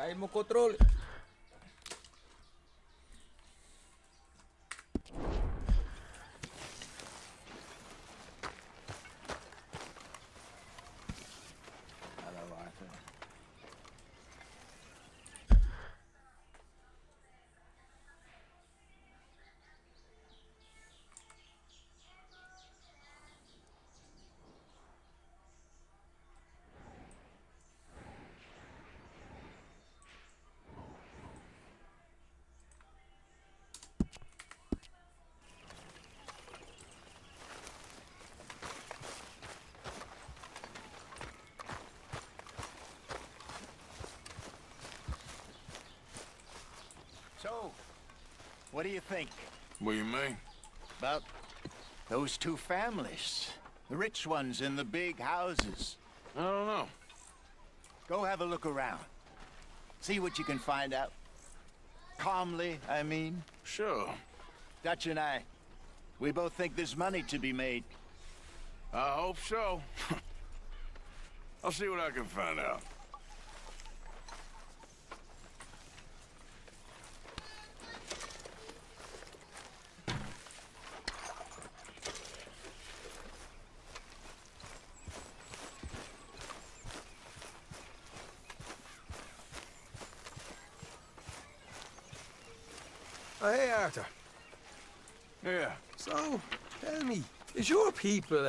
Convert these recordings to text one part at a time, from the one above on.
Dai mo controle. So, what do you think? What do you mean? About those two families? The rich ones in the big houses. I don't know. Go have a look around. See what you can find out. Calmly, I mean. Sure. Dutch and I, we both think there's money to be made. I hope so. I'll see what I can find out. Oh, hey, Arthur. Yeah. So, tell me, is your people,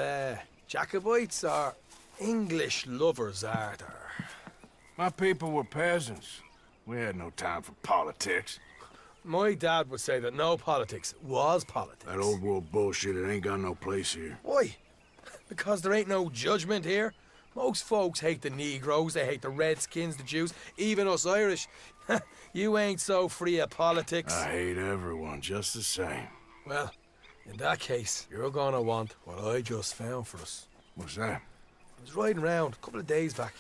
Jacobites or English lovers, Arthur? My people were peasants. We had no time for politics. My dad would say that no politics was politics. That old world bullshit, it ain't got no place here. Why? Because there ain't no judgment here? Most folks hate the Negroes, they hate the Redskins, the Jews, even us Irish. You ain't so free of politics. I hate everyone just the same. Well, in that case, you're gonna want what I just found for us. What's that? I was riding around a couple of days back.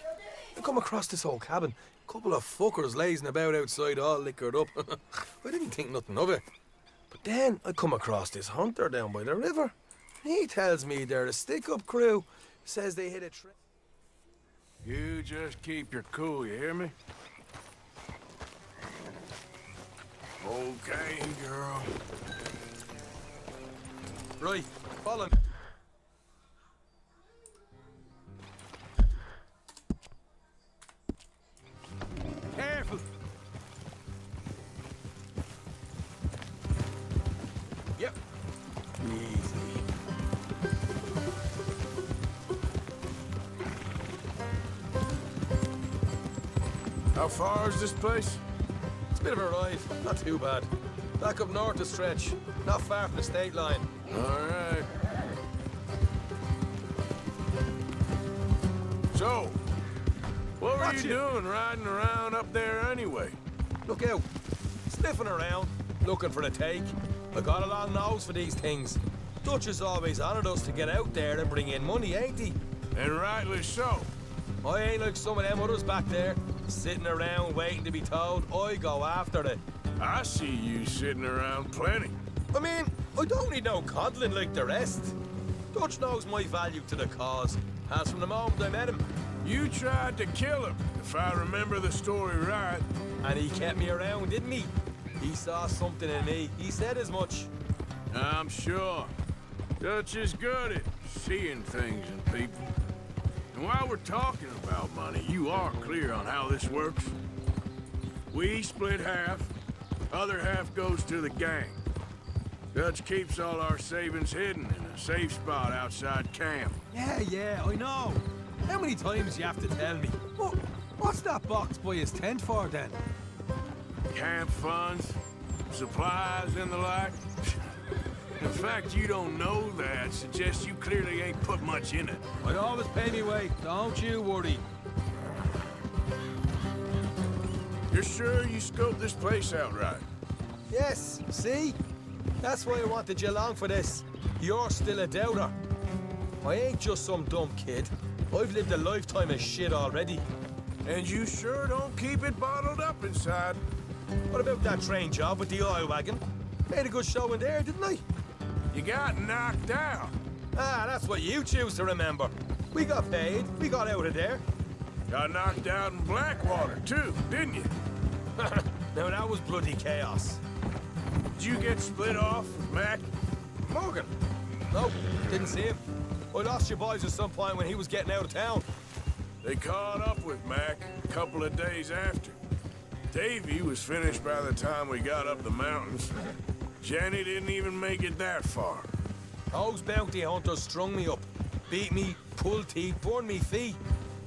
I come across this old cabin. A couple of fuckers lazing about outside all liquored up. I didn't think nothing of it. But then I come across this hunter down by the river. He tells me they're a stick-up crew. Says they hit a trip. You just keep your cool, you hear me? Okay, girl. Right, follow me. Careful. Yep. Easy. How far is this place? It's a bit of a ride, not too bad. Back up north a stretch, not far from the state line. All right. So, what were you doing riding around up there anyway? Look out. Sniffing around, looking for the take. I got a long nose for these things. Dutch has always honoured us to get out there and bring in money, ain't he? And rightly so. I ain't like some of them others back there, sitting around waiting to be told. I go after it. I see you sitting around plenty. I mean, I don't need no coddling like the rest. Dutch knows my value to the cause, as from the moment I met him. You tried to kill him, if I remember the story right. And he kept me around, didn't he? He saw something in me. He said as much. I'm sure. Dutch is good at seeing things in people. And while we're talking about money, you are clear on how this works? We split half, other half goes to the gang. Dutch keeps all our savings hidden in a safe spot outside camp. Yeah, I know. How many times you have to tell me? What's that box by his tent for, then? Camp funds, supplies, and the like. The fact you don't know that suggests you clearly ain't put much in it. I always pay me way, don't you worry. You're sure you scoped this place out right? Yes, see? That's why I wanted you along for this. You're still a doubter. I ain't just some dumb kid. I've lived a lifetime of shit already. And you sure don't keep it bottled up inside. What about that train job with the oil wagon? Made a good show in there, didn't I? You got knocked out. Ah, that's what you choose to remember. We got paid. We got out of there. Got knocked out in Blackwater, too, didn't you? Now that was bloody chaos. Did you get split off with Mac? Morgan? No, didn't see him. I lost your boys at some point when he was getting out of town. They caught up with Mac a couple of days after. Davy was finished by the time we got up the mountains. Jenny didn't even make it that far. Those bounty hunters strung me up. Beat me, pulled teeth, burned me feet.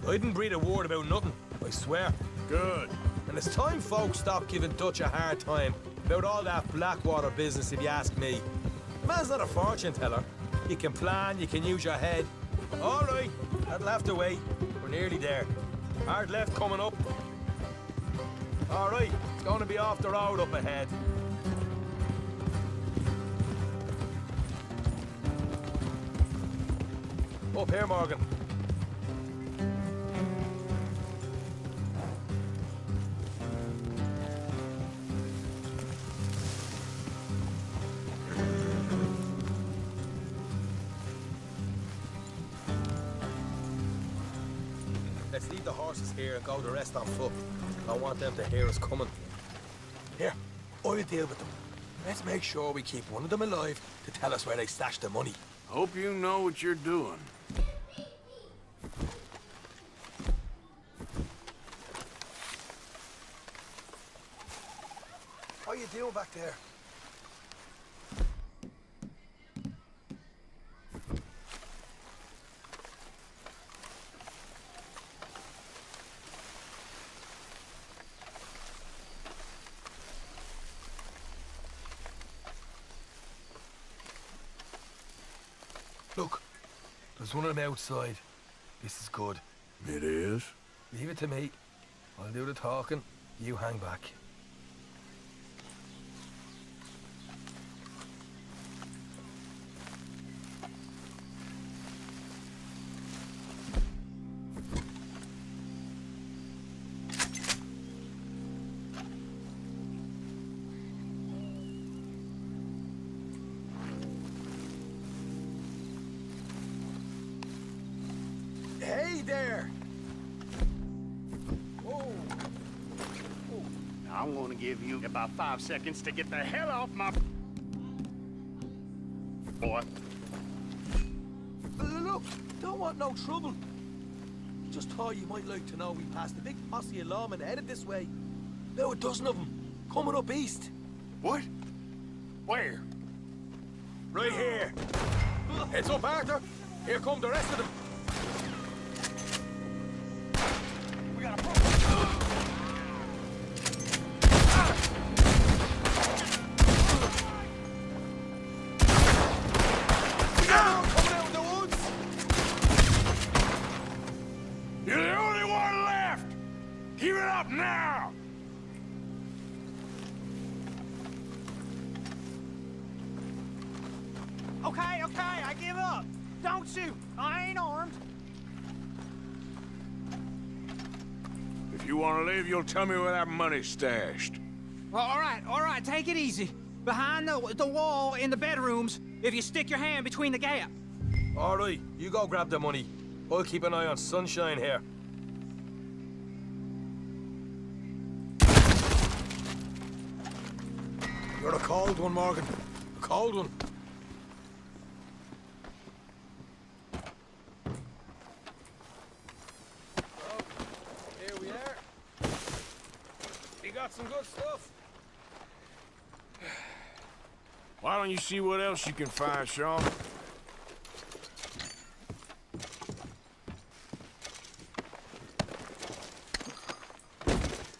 I didn't breathe a word about nothing, I swear. Good. And it's time folks stop giving Dutch a hard time about all that Blackwater business, if you ask me. Man's not a fortune teller. You can plan, you can use your head. All right, that'll have to wait. We're nearly there. Hard left coming up. All right, it's going to be off the road up ahead. Up here, Morgan. Let's leave the horses here and go the rest on foot. I want them to hear us coming. Here, I'll deal with them. Let's make sure we keep one of them alive to tell us where they stashed the money. Hope you know what you're doing. How you doing back there? Look, there's one of them outside. This is good. It is? Leave it to me. I'll do the talking. You hang back. Hey there! Whoa. I'm gonna give you about 5 seconds to get the hell off my... boy. Look, don't want no trouble. Just thought you might like to know we passed a big posse of lawmen headed this way. About a dozen of them, coming up east. What? Where? Right here. Heads up, Arthur. Here come the rest of them. We got a problem. Coming out of the woods. You're the only one left! Keep it up now! Okay, I give up. Don't shoot. I ain't armed. If you want to leave, you'll tell me where that money's stashed. Well, all right, take it easy. Behind the wall in the bedrooms, if you stick your hand between the gap. All right, you go grab the money. I'll keep an eye on Sunshine here. You're a cold one, Morgan. A cold one. Here we are. You got some good stuff. Why don't you see what else you can find, Sean?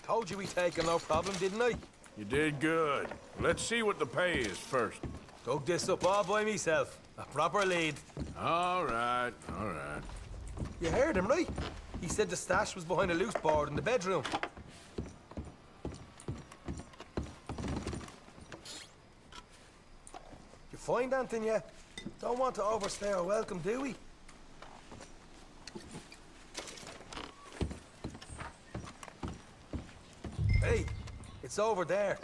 Told you we take him, no problem, didn't I? You did good. Let's see what the pay is first. Dug this up all by myself. A proper lead. All right, all right. You heard him, right? He said the stash was behind a loose board in the bedroom. You find anything yet? Don't want to overstay our welcome, do we? Hey, it's over there.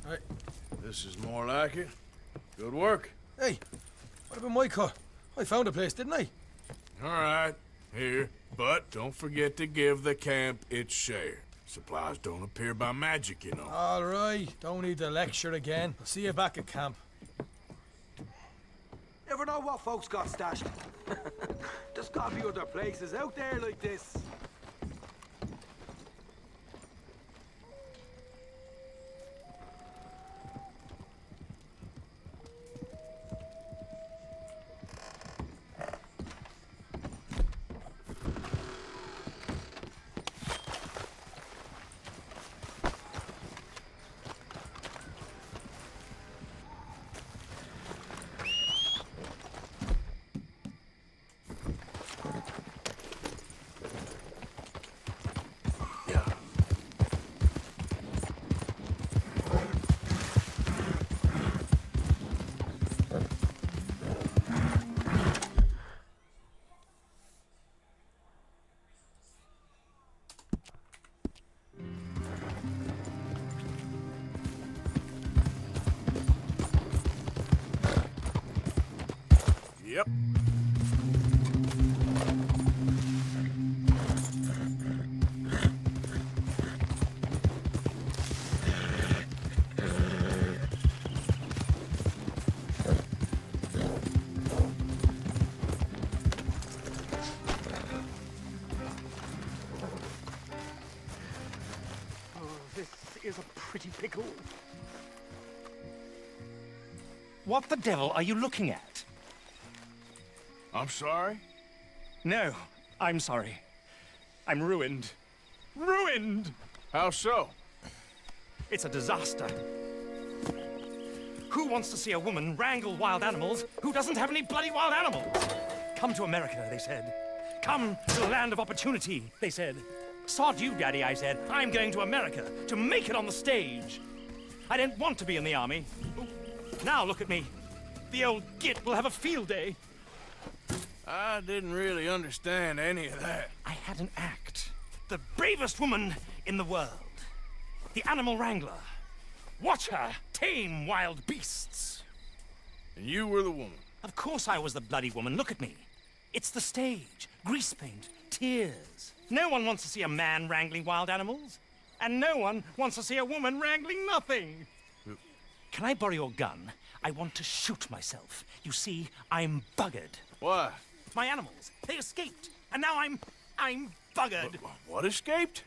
Right. This is more like it. Good work. Hey, what about my cut? I found a place, didn't I? All right, here. But don't forget to give the camp its share. Supplies don't appear by magic, you know. All right, don't need to lecture again. I'll see you back at camp. Never know what folks got stashed. There's gotta be other places out there like this. Yep. This is a pretty pickle. What the devil are you looking at? I'm sorry? No, I'm sorry. I'm ruined. Ruined! How so? It's a disaster. Who wants to see a woman wrangle wild animals who doesn't have any bloody wild animals? Come to America, they said. Come to the land of opportunity, they said. Sod you, Daddy, I said. I'm going to America to make it on the stage. I didn't want to be in the army. Now look at me. The old git will have a field day. I didn't really understand any of that. I had an act. The bravest woman in the world. The animal wrangler. Watch her tame wild beasts. And you were the woman. Of course I was the bloody woman. Look at me. It's the stage. Grease paint. Tears. No one wants to see a man wrangling wild animals. And no one wants to see a woman wrangling nothing. Can I borrow your gun? I want to shoot myself. You see, I'm buggered. Why? My animals, they escaped. And now I'm buggered. What escaped?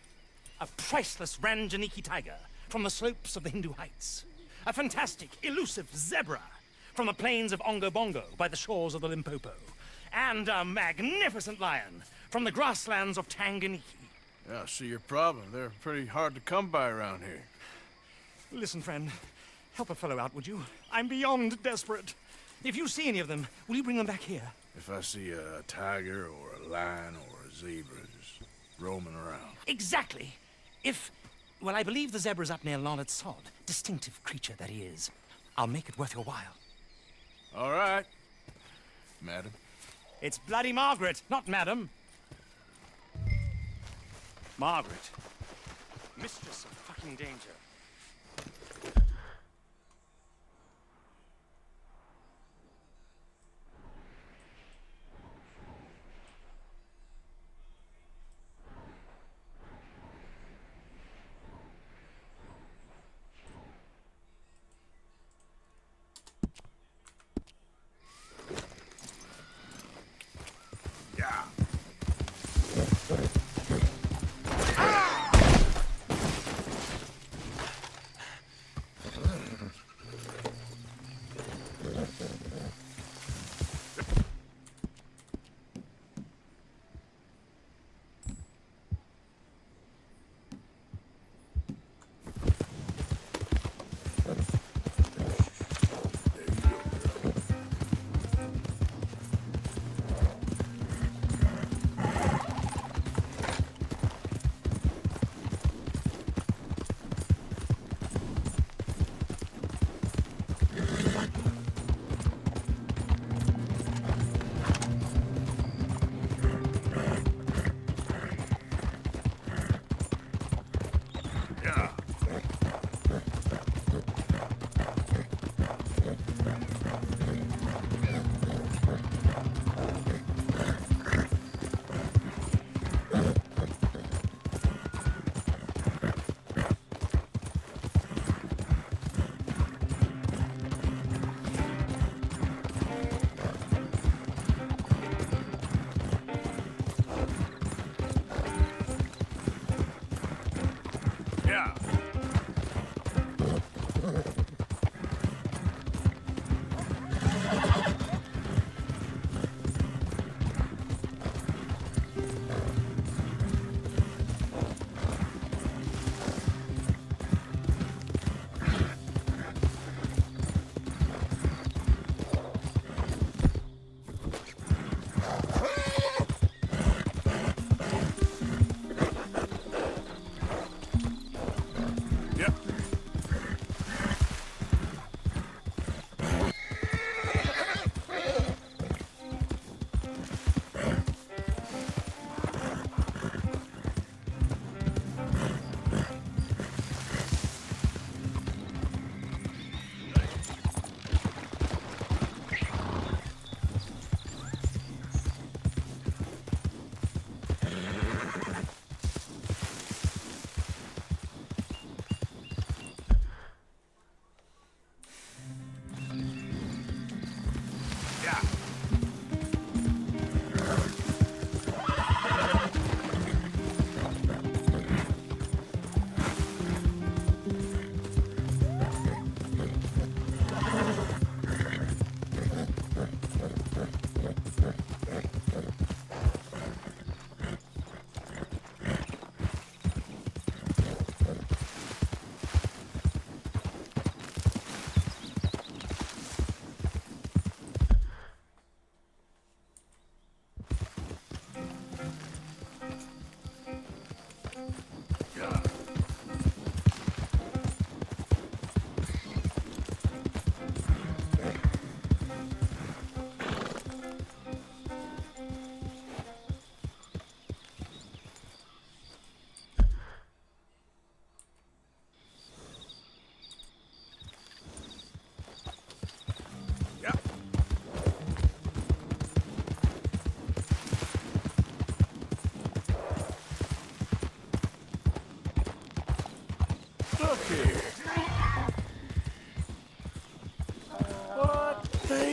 A priceless Ranjaniki tiger from the slopes of the Hindu Heights. A fantastic, elusive zebra from the plains of Ongo Bongo by the shores of the Limpopo. And a magnificent lion from the grasslands of Tanganyika. Yeah, I see your problem. They're pretty hard to come by around here. Listen, friend, help a fellow out, would you? I'm beyond desperate. If you see any of them, will you bring them back here? If I see a tiger or a lion or a zebra just roaming around. Exactly. Well, I believe the zebra's up near Larned Sod. Distinctive creature that he is. I'll make it worth your while. All right, madam. It's bloody Margaret, not madam. Margaret. Mistress of fucking danger.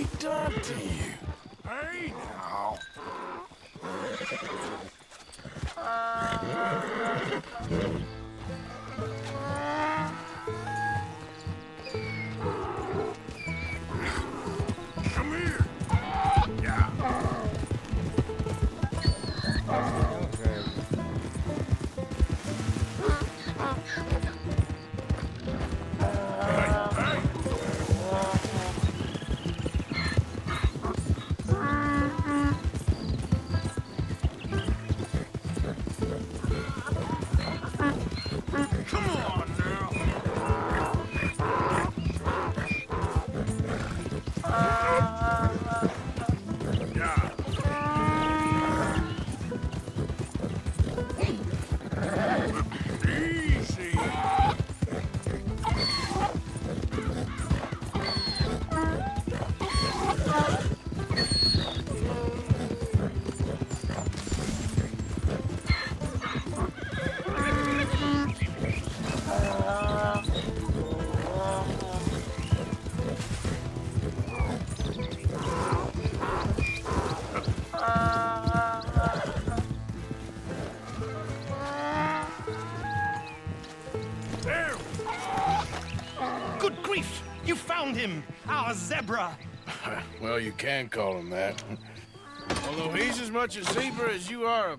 they done to you? Hey, now. Come here. Yeah. Come on now. Yeah. Easy. There. Good grief! You found him! Our zebra! Well, you can call him that. Although he's as much a zebra as you are a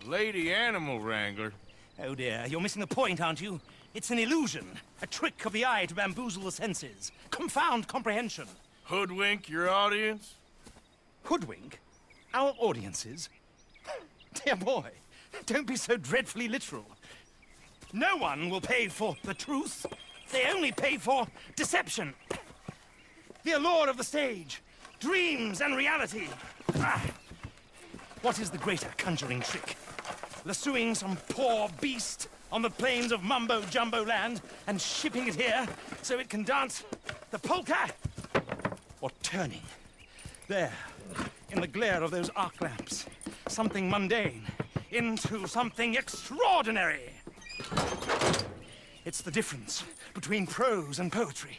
lady animal wrangler. Oh dear, you're missing the point, aren't you? It's an illusion. A trick of the eye to bamboozle the senses. Confound comprehension. Hoodwink your audience? Hoodwink? Our audiences? Dear boy, don't be so dreadfully literal. No one will pay for the truth. They only pay for deception. The allure of the stage, dreams and reality. Ah. What is the greater conjuring trick? Lassoing some poor beast on the plains of mumbo-jumbo land and shipping it here so it can dance the polka? Or turning, there, in the glare of those arc lamps, something mundane into something extraordinary? It's the difference between prose and poetry.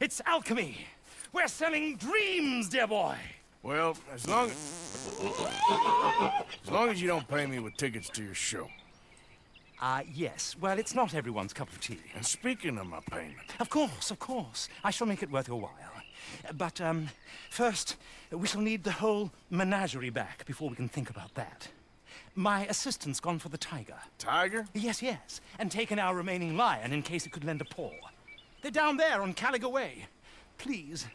It's alchemy. We're selling dreams, dear boy. Well, as long as you don't pay me with tickets to your show. Yes. Well, it's not everyone's cup of tea. And speaking of my payment, Of course. I shall make it worth your while. But, first, we shall need the whole menagerie back before we can think about that. My assistant's gone for the tiger. Tiger? Yes, and taken our remaining lion in case it could lend a paw. They're down there on Caliga Way. Please,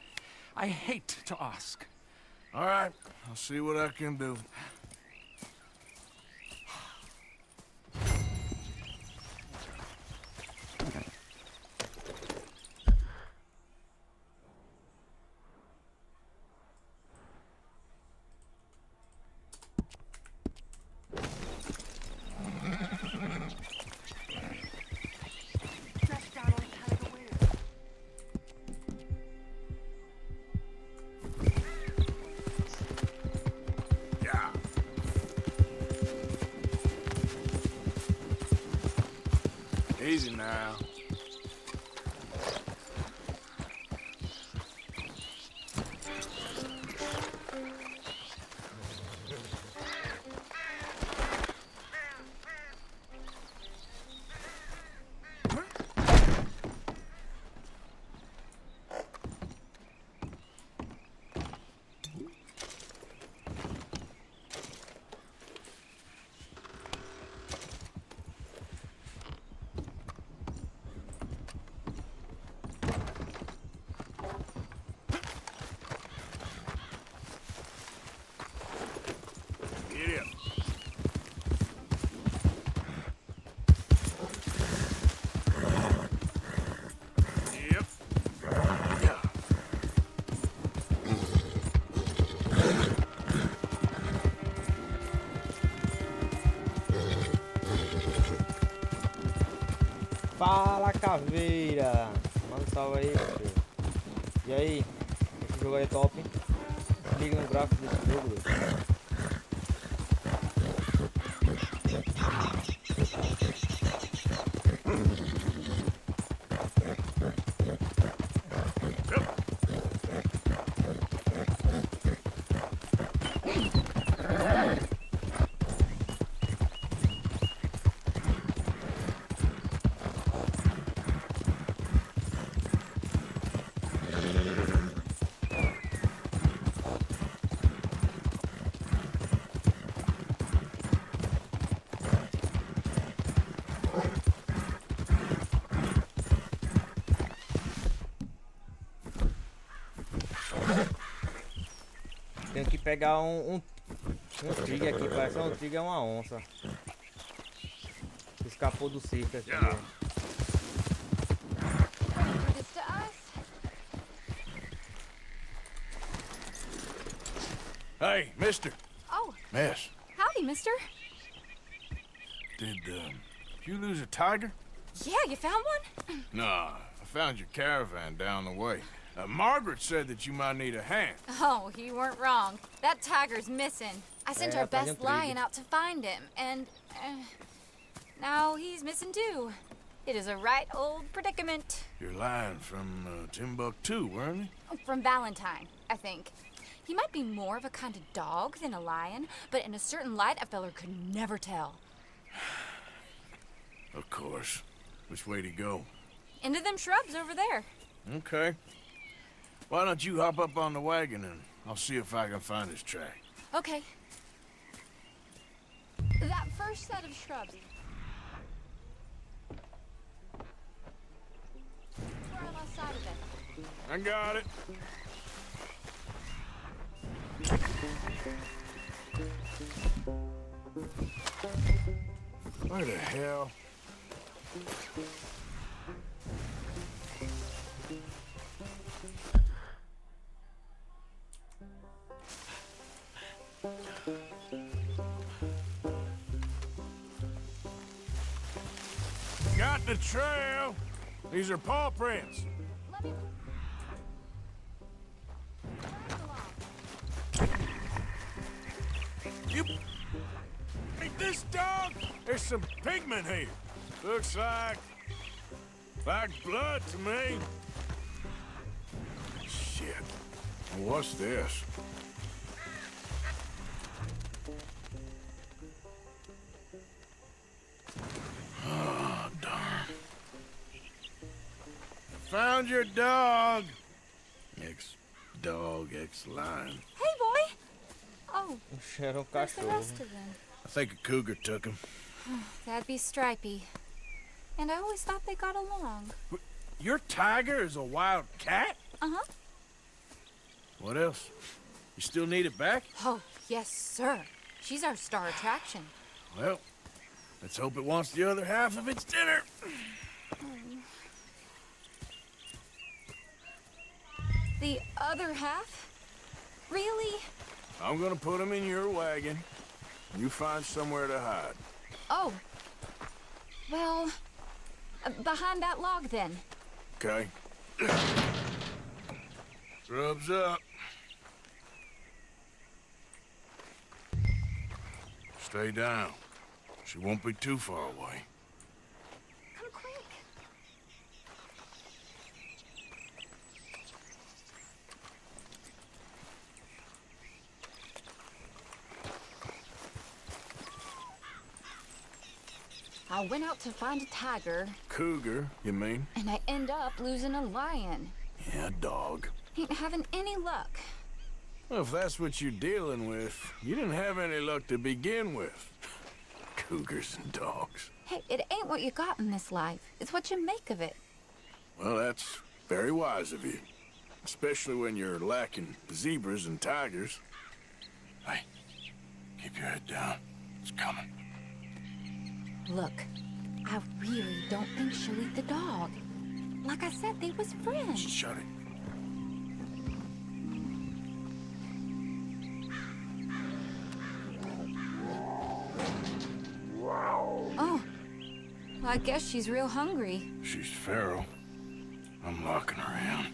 I hate to ask. All right, I'll see what I can do. Easy now. Get up. Yep. Yeah. Fala, caveira! Manda um salve aí, filho. E aí? Esse jogo aí é top, hein? Se liga no gráfico desse jogo, velho. pegar um tigre aqui, parece um tigre é uma onça. Escapou do circo aqui. Yeah. This to us? Hey, mister. Oh, Miss, howdy, mister. did you lose a tiger? Yeah, you found one? Nah, I found your caravan down the way. Margaret said that you might need a hand. Oh, you weren't wrong. That tiger's missing. I sent our faz best trilho. lion out to find him, and now he's missing too. It is a right old predicament. Your lion from Timbuktu, weren't he? From Valentine, I think. He might be more of a kind of dog than a lion, but in a certain light, a feller could never tell. Of course. Which way to go? Into them shrubs over there. Okay. Why don't you hop up on the wagon and I'll see if I can find his track. Okay. That first set of shrubs. We're on our side of it. I got it. Where the hell? Got the trail. These are paw prints. Let me... You ain't this dog? There's some pigment here. Looks like blood to me. Shit. What's this? Oh, darn. Found your dog. Ex-dog, ex-lion. Hey, boy! Oh, Era um where's the cachorro. rest of them? I think a cougar took him. That'd be Stripey. And I always thought they got along. Your tiger is a wild cat? Uh-huh. What else? You still need it back? Oh, yes, sir. She's our star attraction. Well, let's hope it wants the other half of its dinner. The other half? Really? I'm gonna put him in your wagon. You find somewhere to hide. Oh. Well, behind that log, then. Okay? Rubs up. Stay down. She won't be too far away. Come quick. I went out to find a tiger, Cougar, you mean? and I end up losing a lion. Yeah, dog. Ain't having any luck. Well, if that's what you're dealing with, you didn't have any luck to begin with. Cougars and dogs. Hey, it ain't what you got in this life. It's what you make of it. Well, that's very wise of you. Especially when you're lacking zebras and tigers. Hey, keep your head down. It's coming. Look, I really don't think she'll eat the dog. Like I said, they was friends. Shut it. Oh, well, I guess she's real hungry. She's feral. I'm locking her in.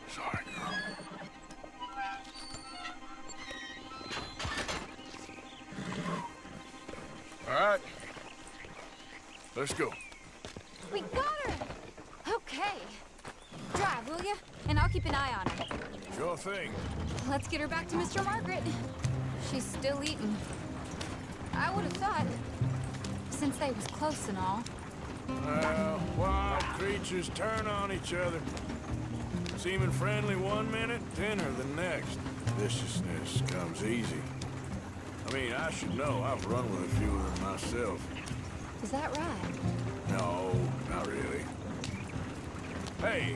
Sorry, girl. All right. Let's go. We got her! Okay. Drive, will you? And I'll keep an eye on her. Sure thing. Let's get her back to Mr. Margaret. She's still eating. I would have thought, since they was close and all. Well, wild creatures turn on each other. Seeming friendly one minute, tenor the next. Viciousness comes easy. I mean, I should know. I've run with a few of them myself. Is that right? No, not really. Hey,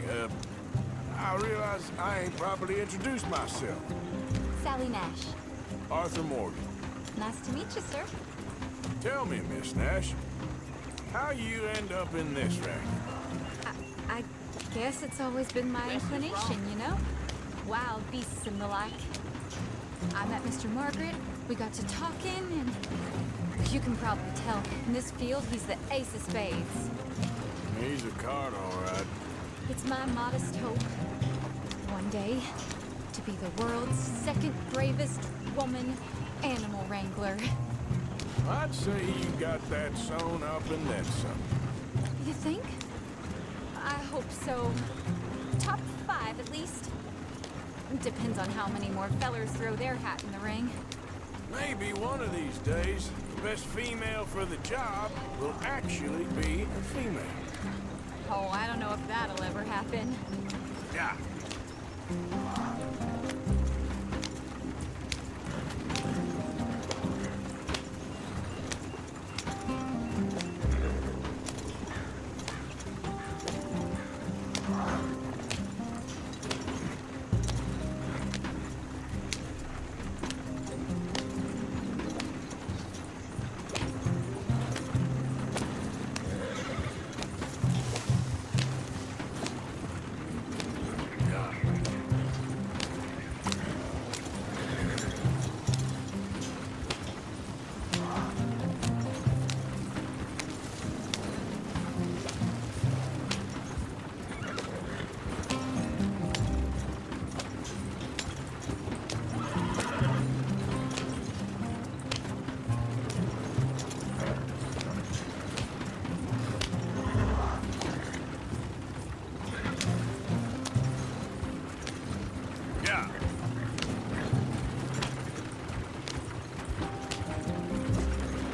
I realize I ain't properly introduced myself. Sally Nash. Arthur Morgan. Nice to meet you, sir. Tell me, Miss Nash, how you end up in this racket? I guess it's always been my inclination, you know? Wild beasts and the like. I met Mr. Margaret, we got to talking, and you can probably tell, in this field, he's the ace of spades. He's a card, all right. It's my modest hope, one day, to be the world's second bravest woman animal wrangler. I'd say you got that sewn up and then some. You think? I hope so. Top 5, at least. Depends on how many more fellers throw their hat in the ring. Maybe one of these days, the best female for the job will actually be a female. Oh, I don't know if that'll ever happen. Yeah.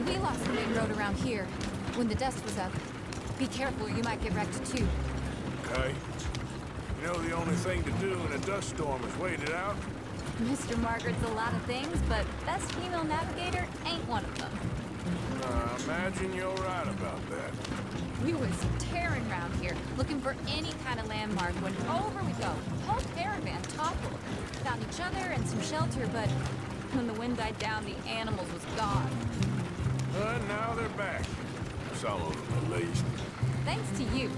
We lost the main road around here when the dust was up. Be careful, you might get wrecked too. Okay. You know the only thing to do in a dust storm is wait it out? Mr. Margaret's a lot of things, but best female navigator ain't one of them. I imagine you're right about that. We was tearing around here, looking for any kind of landmark when over we go. Whole caravan toppled. Found each other and some shelter, but when the wind died down, the animals was gone. And now they're back. Some of them, at least. Thanks to you.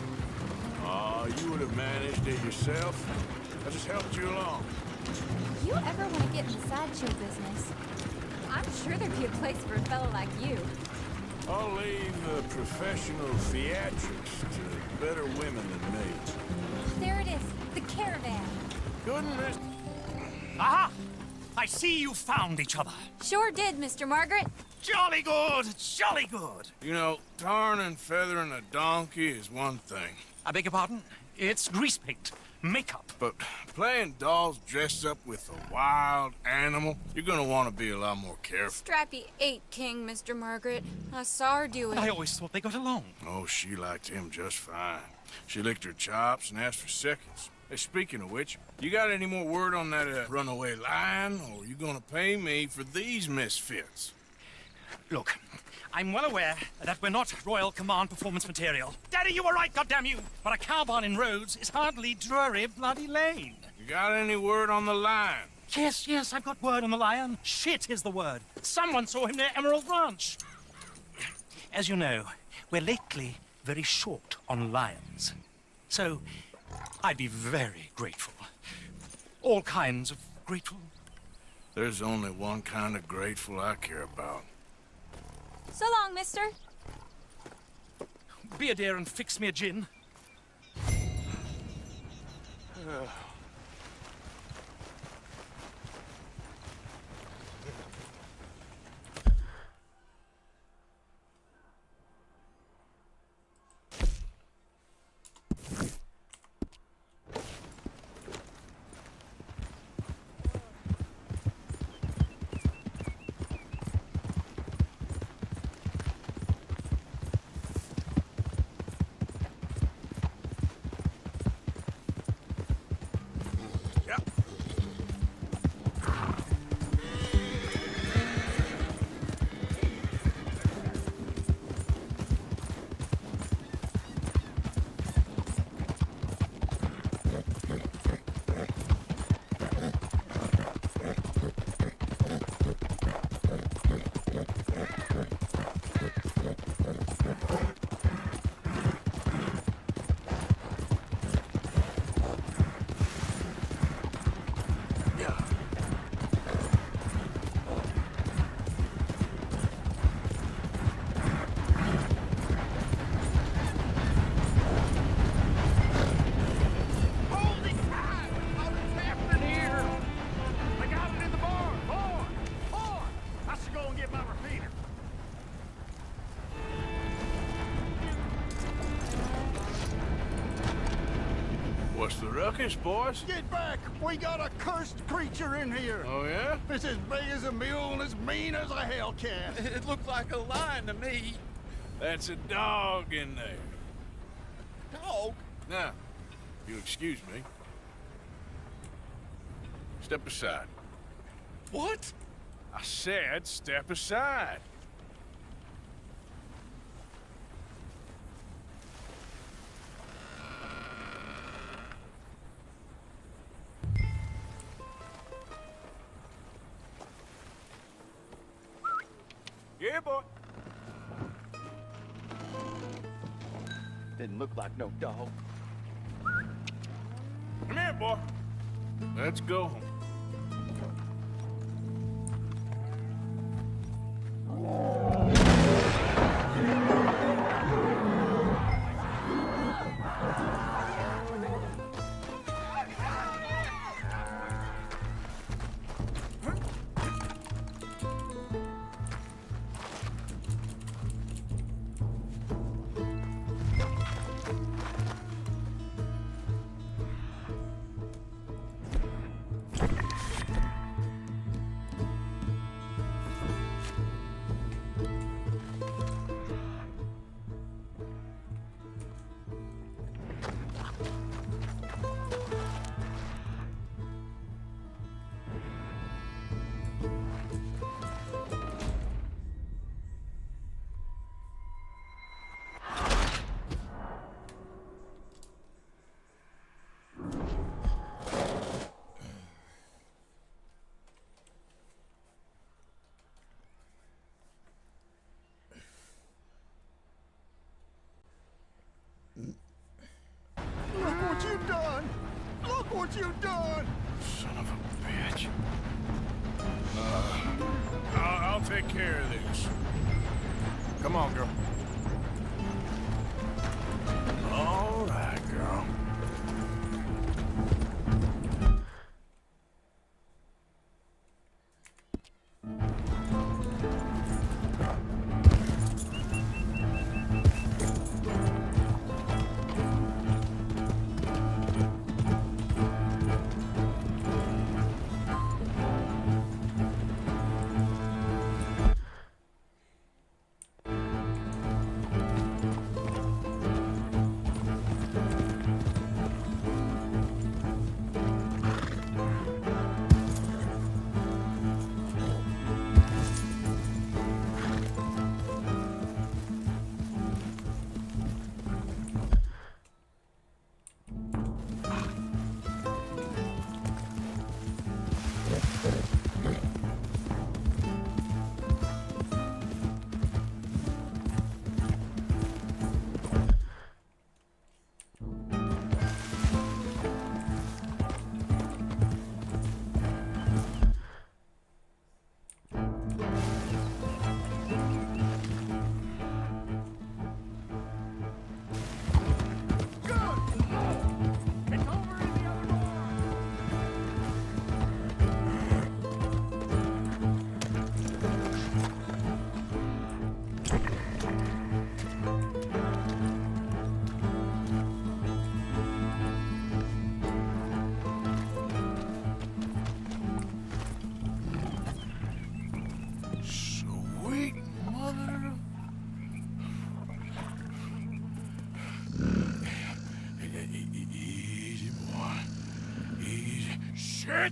You would have managed it yourself. I just helped you along. If you ever want to get in the sideshow business, I'm sure there'd be a place for a fellow like you. I'll leave the professional theatrics to better women than me. There it is, the caravan. Goodness. Aha! I see you found each other. Sure did, Mr. Margaret. Jolly good, jolly good. You know, tarring and feathering a donkey is one thing. I beg your pardon? It's grease paint, makeup. But playing dolls dressed up with a wild animal, you're gonna want to be a lot more careful. Strappy ate King, Mr. Margaret. I saw her do it. I always thought they got along. Oh, she liked him just fine. She licked her chops and asked for seconds. Hey, speaking of which, you got any more word on that runaway lion, or you gonna pay me for these misfits? Look, I'm well aware that we're not Royal Command performance material. Daddy, you were right, goddamn you! But a cowbarn in Rhodes is hardly Drury Bloody Lane. You got any word on the lion? Yes, I've got word on the lion. Shit is the word. Someone saw him near Emerald Ranch. As you know, we're lately very short on lions. So, I'd be very grateful. All kinds of grateful. There's only one kind of grateful I care about. So long, mister. Be a dear and fix me a gin. What's the ruckus, boys? Get back! We got a cursed creature in here! Oh, yeah? It's as big as a mule and as mean as a hellcat. It looked like a lion to me. That's a dog in there. Dog? Now, if you'll excuse me. Step aside. What? I said step aside. Yeah, boy. Didn't look like no dog. Come here, boy. Let's go. Look what you've done! Look what you've done! Son of a bitch. I'll take care of this. Come on, girl. All right, girl. Shit!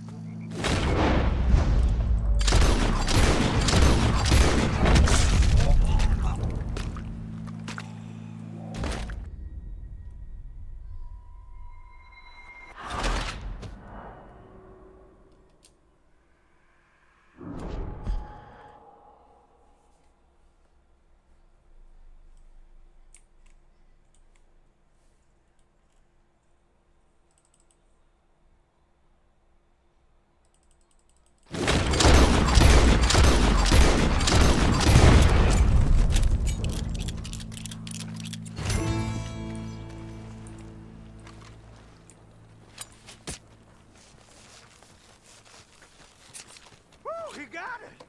Woo, he got it!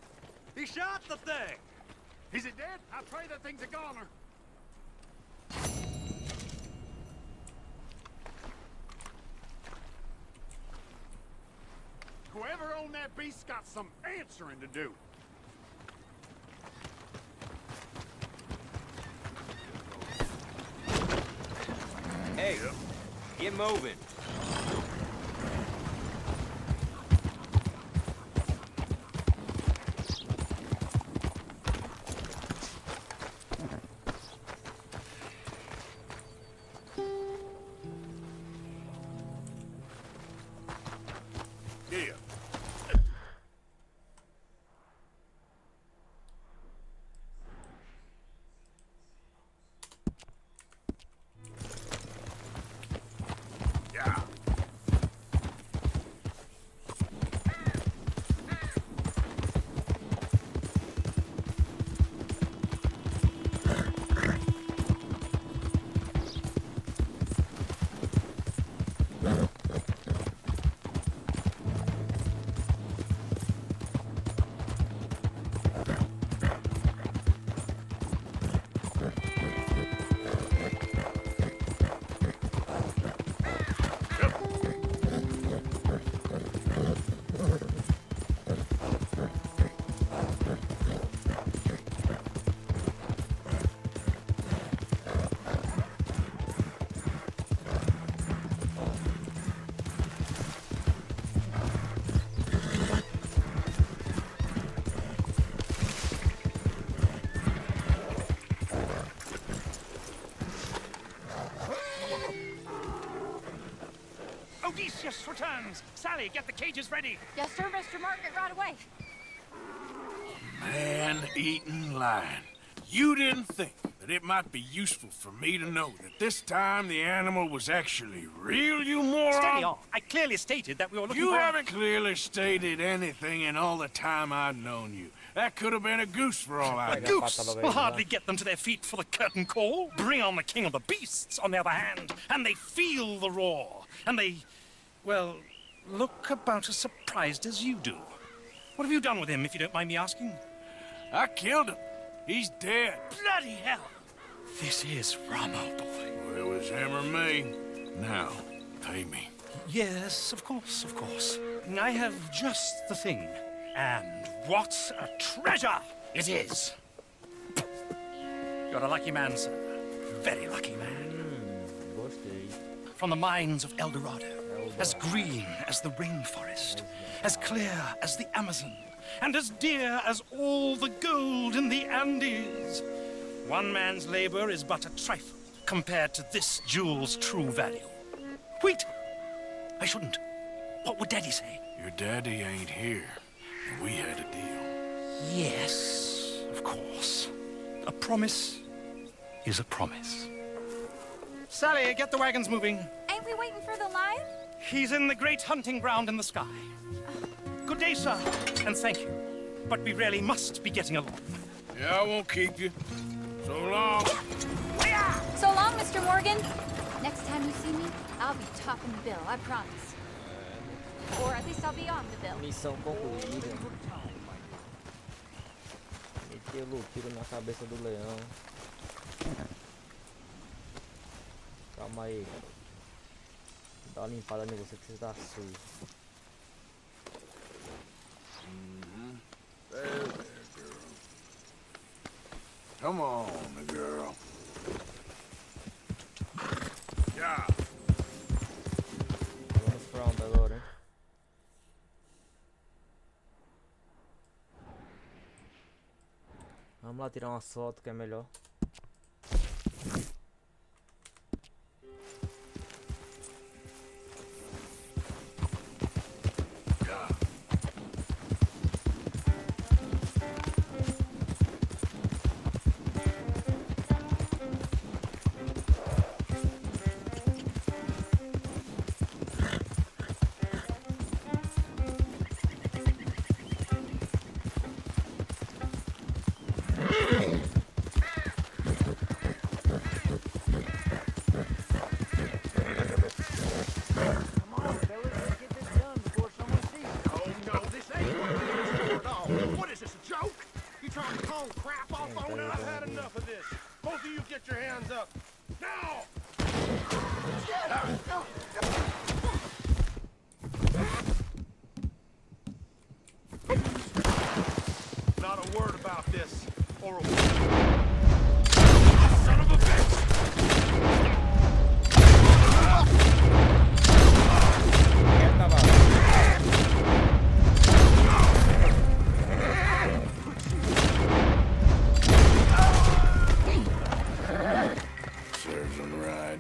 He shot the thing! Is it dead? I pray that thing's a goner. That beast's got some answering to do. Hey, get moving. Yeah. Yeah. Odysseus returns. Sally, get the cages ready. Yes, sir, Mr. Margaret, right away. Man-eating lion. You didn't think that it might be useful for me to know that this time the animal was actually real, you moron? Steady on. I clearly stated that we were looking You for... haven't clearly stated anything in all the time I've known you. That could have been a goose for all I know. Goose will hardly get them to their feet for the curtain call. Bring on the king of the beasts, on the other hand, and they feel the roar. And they, well, look about as surprised as you do. What have you done with him, if you don't mind me asking? I killed him. He's dead. Bloody hell! This is Ramo, boy. Well, it was him or me. Now, pay me. Yes, of course, of course. I have just the thing. And what a treasure it is! You're a lucky man, sir. Very lucky man. Gostei. From the mines of El Dorado, as green as the rainforest, as clear as the Amazon, and as dear as all the gold in the Andes. One man's labor is but a trifle compared to this jewel's true value. Wait! I shouldn't. What would Daddy say? Your daddy ain't here, and we had a deal. Yes, of course. A promise is a promise. Sally, get the wagons moving. Ain't we waiting for the lion? He's in the great hunting ground in the sky. Good day, sir, and thank you. But we really must be getting along. Yeah, I won't keep you. So long. So long, Mr. Morgan. Next time you see me, I'll be topping the bill, I promise. Or at least I'll be on the bill. Missão concluída. Meteu o tiro na cabeça do leão. Calma aí, garoto. Dá uma limpada em você que você tá sujo. Come on, girl. Yeah. Vamos pra onde agora, hein? Vamos lá tirar uma foto que é melhor. Son of a bitch! Quieta, bala. Serves him right.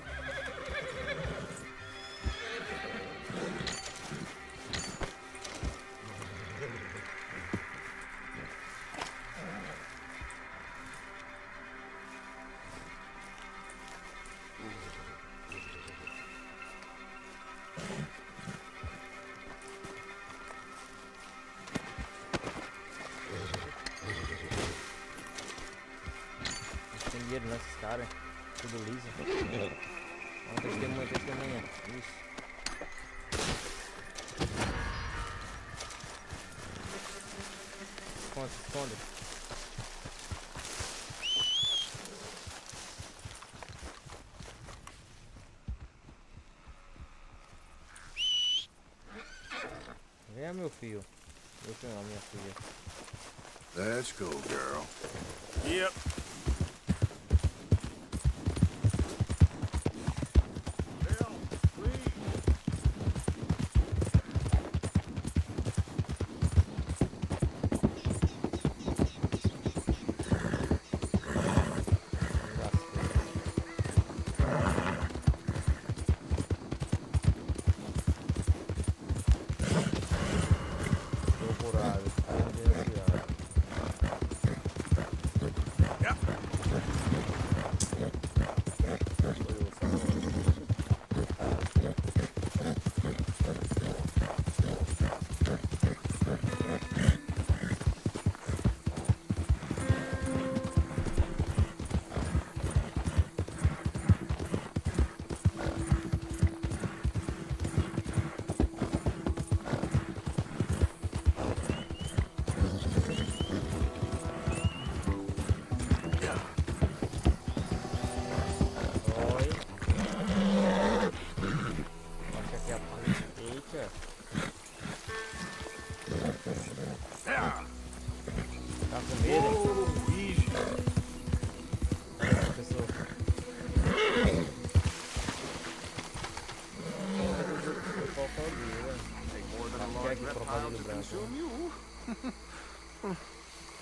Tem dinheiro nesses caras. Tudo liso. Vamos testemunha, testemunha. Isso. Esconde, esconde. Venha, meu filho. Meu filho não, minha filha. Let's go, girl. Yep.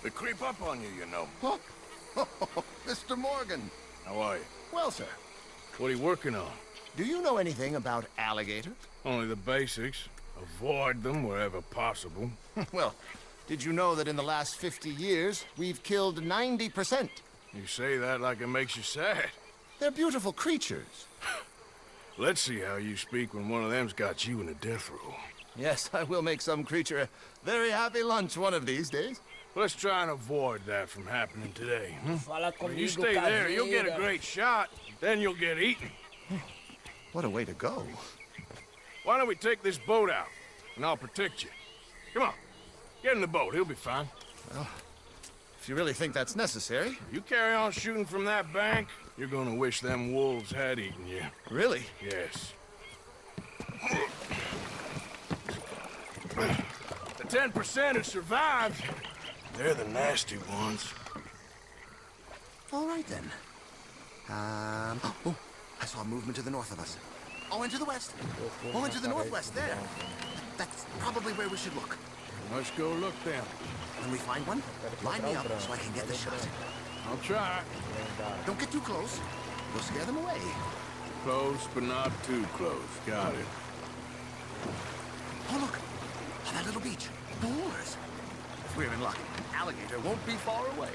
They creep up on you, you know. Oh, Mr. Morgan. How are you? Well, sir, What are you working on? do you know anything about alligators? Only the basics. Avoid them wherever possible. Well, did you know that in the last 50 years, we've killed 90%? You say that like it makes you sad. They're beautiful creatures. Let's see how you speak when one of them's got you in a death row. Yes, I will make some creature a very happy lunch one of these days. Let's try and avoid that from happening today. Fala When you comigo, stay there, you'll get a caveira. great shot. Then you'll get eaten. What a way to go. Why don't we take this boat out, and I'll protect you. Come on, get in the boat. He'll be fine. If you really think that's necessary. You carry on shooting from that bank, you're gonna wish them wolves had eaten you. Really? Yes. The 10% who survived, they're the nasty ones. All right, then. Oh, I saw movement to the north of us. Oh, and to the west. Oh, and to the northwest, there. That's probably where we should look. Let's go look then. When we find one, line me up so I can get the shot. I'll try. Don't get too close. We'll scare them away. Close, but not too close. Got it. Oh, look. On that little beach. Boars. If we're in luck, an alligator won't be far away.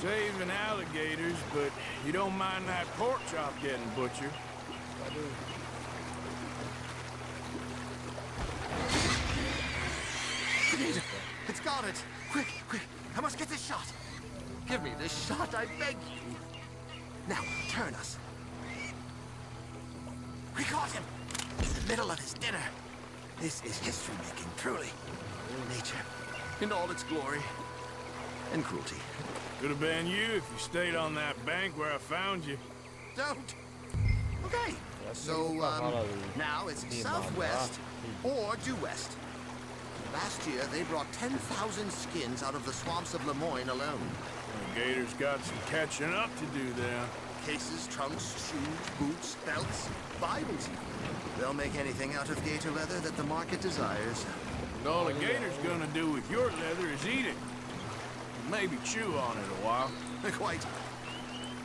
Saving alligators, but you don't mind that pork chop getting butchered. Grenade! It's got it! Quick, quick! I must get this shot! Give me this shot, I beg you! Now, turn us. We caught him! In the middle of his dinner. This is history-making, truly. Nature, in all its glory and cruelty. Could have been you if you stayed on that bank where I found you. Don't! Okay, so, now it's southwest or due west. Last year, they brought 10,000 skins out of the swamps of Lemoyne alone. The Gator's got some catching up to do there. Cases, trunks, shoes, boots, belts, Bibles even. They'll make anything out of gator leather that the market desires. And all the Gator's gonna do with your leather is eat it. Maybe chew on it a while. Quite.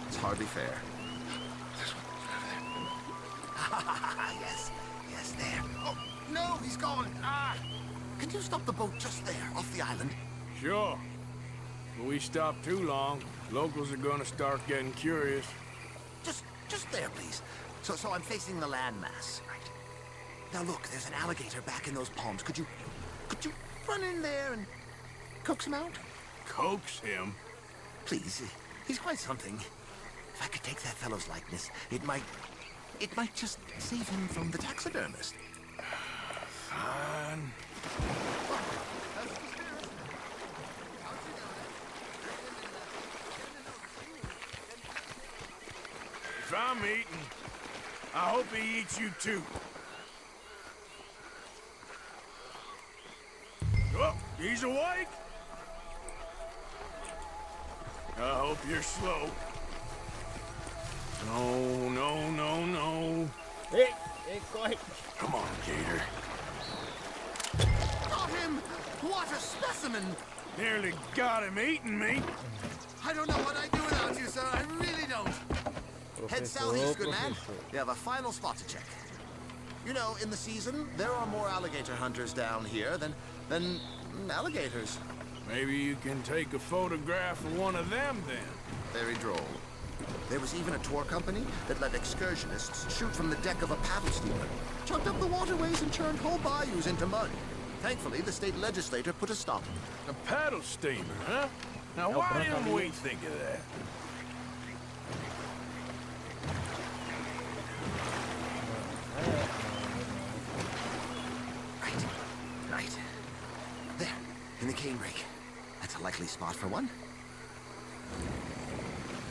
It's hardly fair. Yes, yes, there. Oh, no, he's gone. Ah! Can you stop the boat just there, off the island? Sure. If we stop too long, locals are gonna start getting curious. Just there, please. So I'm facing the landmass, right? Now look, there's an alligator back in those palms. Could you run in there and coax him out? Coax him? Please, he's quite something. If I could take that fellow's likeness, it might just save him from the taxidermist. Fine. If I'm eating, I hope he eats you too. Oh, he's awake. I hope you're slow. No, no, no, no. Hey, corre. Come on, Gator. Got him! What a specimen! Nearly got him eating me. I don't know what I'd do without you, sir. I really don't. Head southeast, good man. You have a final spot to check. You know, in the season, there are more alligator hunters down here than alligators. Maybe you can take a photograph of one of them then. Very droll. There was even a tour company that let excursionists shoot from the deck of a paddle steamer, chucked up the waterways and churned whole bayous into mud. Thankfully, the state legislature put a stop. A paddle steamer, huh? Now, why didn't we think of that? Right. There, in the cane brake. That's a likely spot for one.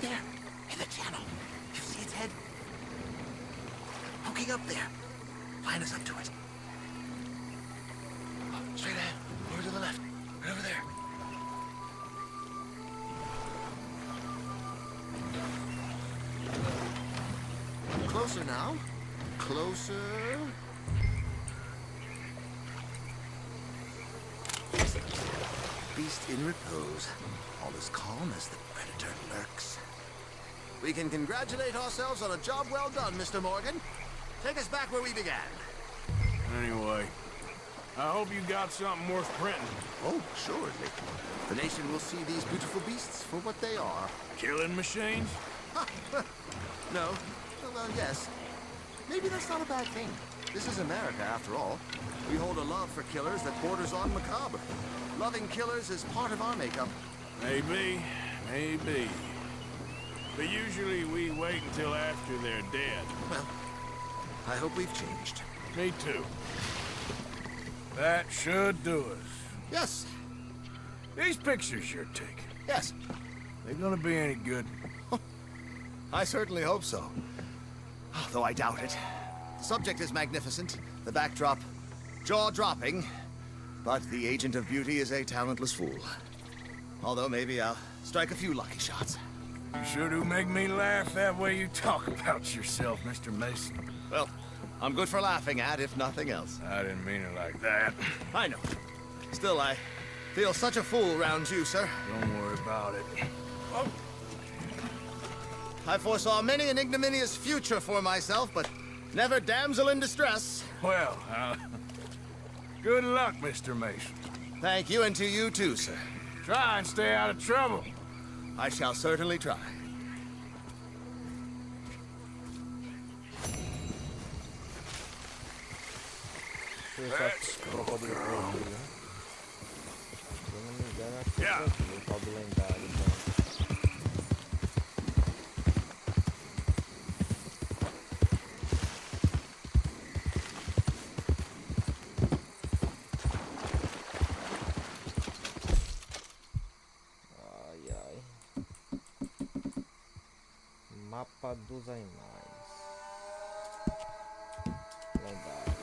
There, in the channel. You see its head? Poking up there. Line us up to it. Oh, straight ahead. Over to the left. Right over there. Closer now. Closer. Beast in repose. All as calm as the predator lurks. We can congratulate ourselves on a job well done, Mr. Morgan. Take us back where we began. Anyway, I hope you got something worth printing. Oh, assuredly. The nation will see these beautiful beasts for what they are. Killing machines? No. Well, yes. Maybe that's not a bad thing. This is America, after all. We hold a love for killers that borders on macabre. Loving killers is part of our makeup. Maybe. But usually we wait until after they're dead. Well, I hope we've changed. Me too. That should do us. Yes. These pictures you're taking, Yes. they gonna be any good? I certainly hope so. Though I doubt it. The subject is magnificent, the backdrop jaw-dropping, but the agent of beauty is a talentless fool. Although maybe I'll strike a few lucky shots. You sure do make me laugh that way you talk about yourself, Mr. Mason. Well, I'm good for laughing at, if nothing else. I didn't mean it like that. I know. Still, I feel such a fool round you, sir. Don't worry about it. Oh. I foresaw many an ignominious future for myself, but never damsel in distress. Well, good luck, Mr. Mason. Thank you, and to you too, sir. Try and stay out of trouble. I shall certainly try. Let's go. Se eu não me engano, acho que Yeah. eu cobro lendário. Então. Mapa dos animais. Lendário.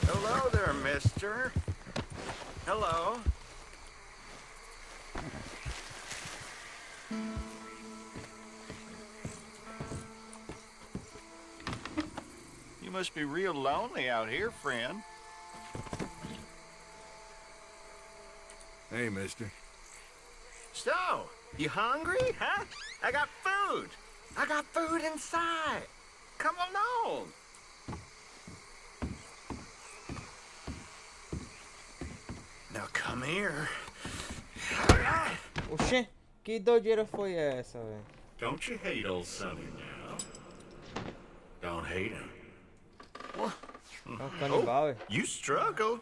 Hello there, mister. Hello. You must be real lonely out here, friend. Hey, mister. So, you hungry, huh? I got food. I got food inside. Come along. Now come here. Oxê, que doideira foi essa, velho? Don't you hate old Sonny now? Don't hate him. É um canibal, velho. You struggled,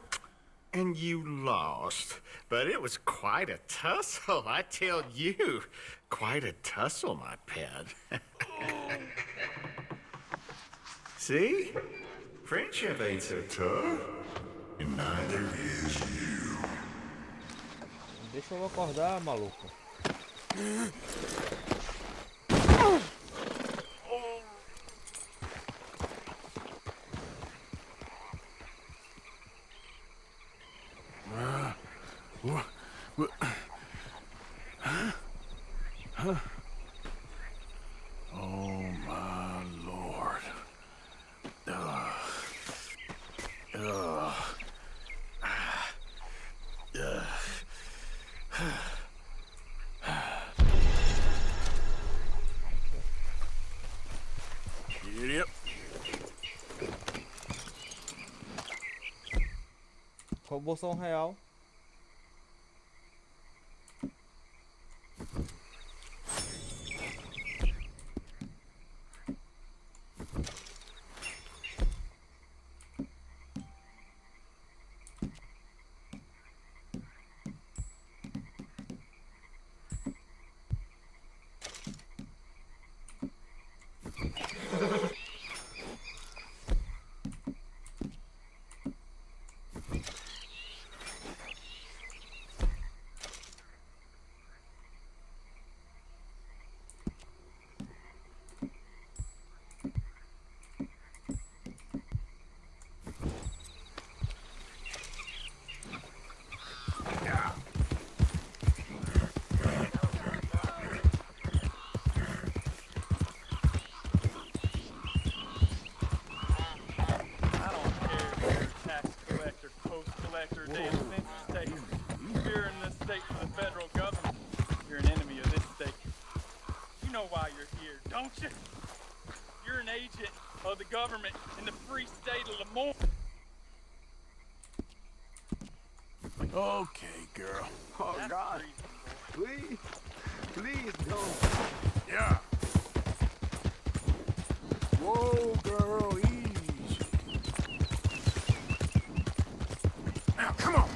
and you lost. But it was quite a tussle, I tell you. Quite a tussle, my pet. See? Friendship ain't so tough. And neither is you. Deixa eu acordar, maluco. Oh, my Lord. Yep. Roubou só R$1. Of the government in the free state of Lamont. Okay, girl. Oh, God. Please. Please don't. Yeah. Whoa, girl, easy. Now, come on.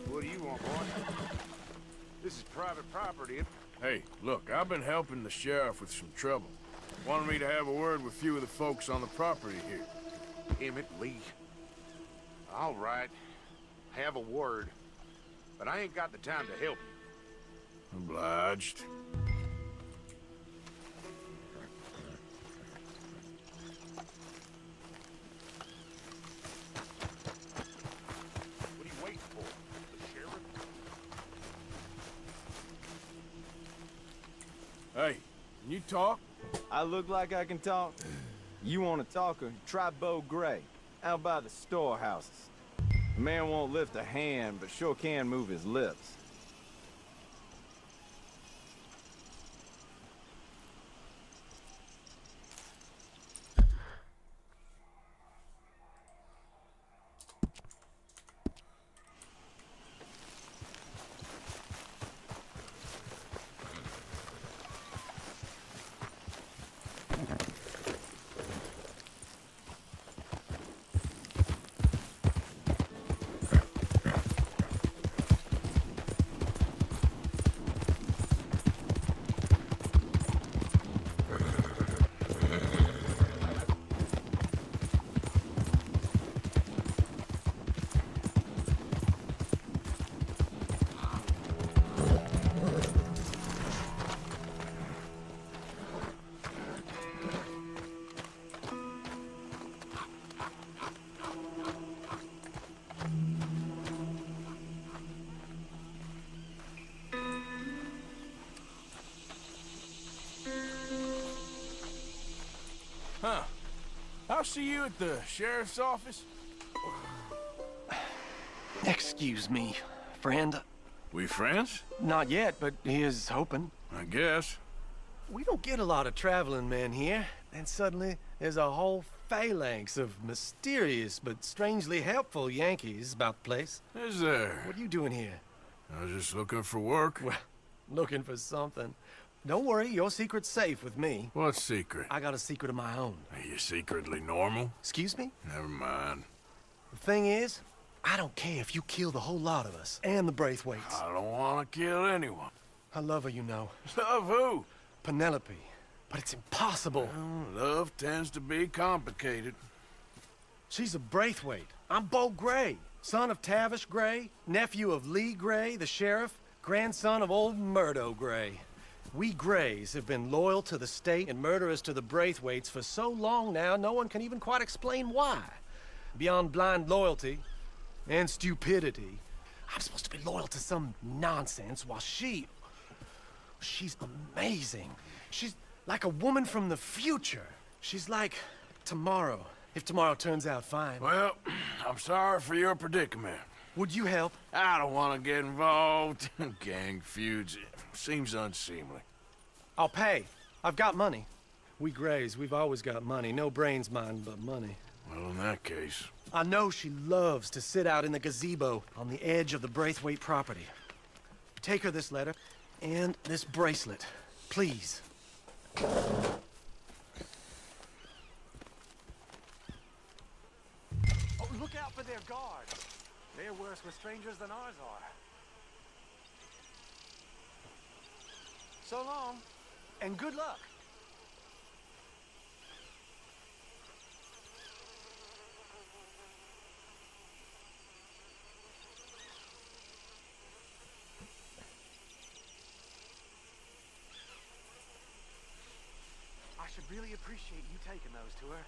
What do you want, boy? This is private property. Hey, look, I've been helping the sheriff with some trouble. Wanted me to have a word with a few of the folks on the property here. Emmett Lee. All right. Have a word. But I ain't got the time to help you. Obliged. What are you waiting for? The sheriff? Hey, can you talk? I look like I can talk? You want to talk or try Bo Gray, out by the storehouses. The man won't lift a hand, but sure can move his lips. Huh. I'll see you at the sheriff's office. Excuse me, friend. We friends? Not yet, but he is hoping. I guess. We don't get a lot of traveling men here, and suddenly there's a whole phalanx of mysterious but strangely helpful Yankees about the place. Is there? What are you doing here? I was just looking for work. Well, looking for something. Don't worry, your secret's safe with me. What secret? I got a secret of my own. Are you secretly normal? Excuse me? Never mind. The thing is, I don't care if you kill the whole lot of us, and the Braithwaites. I don't want to kill anyone. I love her, you know. Love who? Penelope. But it's impossible. Well, love tends to be complicated. She's a Braithwaite. I'm Bo Gray, son of Tavish Gray, nephew of Lee Gray, the sheriff, grandson of old Murdo Gray. We Grays have been loyal to the state and murderous to the Braithwaites for so long now, no one can even quite explain why. Beyond blind loyalty and stupidity, I'm supposed to be loyal to some nonsense while she's amazing. She's like a woman from the future. She's like tomorrow, if tomorrow turns out fine. Well, I'm sorry for your predicament. Would you help? I don't want to get involved in gang feuds. It seems unseemly. I'll pay. I've got money. We Grays, we've always got money. No brains, mind, but money. Well, in that case... I know she loves to sit out in the gazebo on the edge of the Braithwaite property. Take her this letter and this bracelet, please. Oh, look out for their guards. They're worse with strangers than ours are. So long, and good luck. I should really appreciate you taking those to her.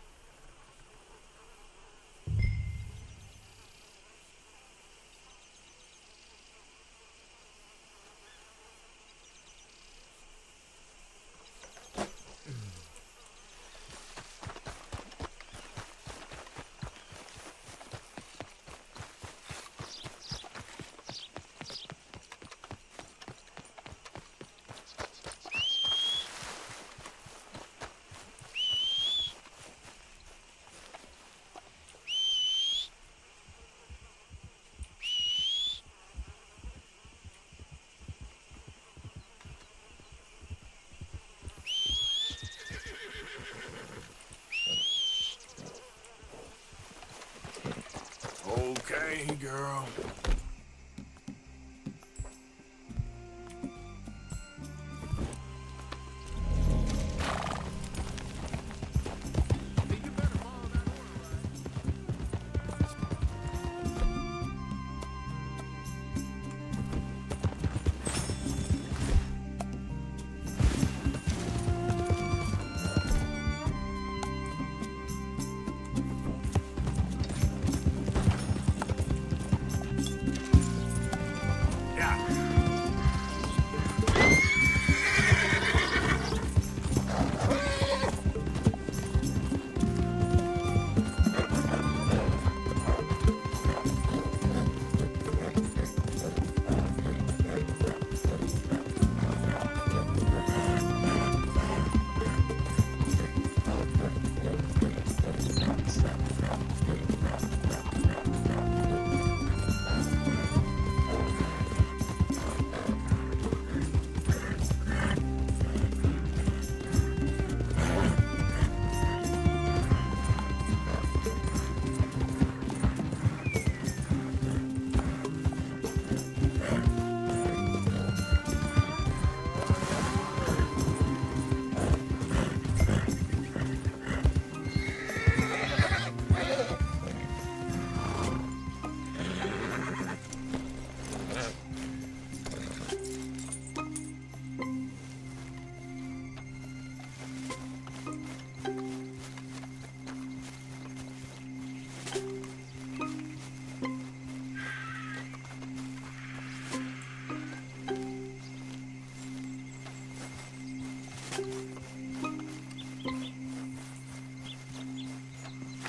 Okay, girl.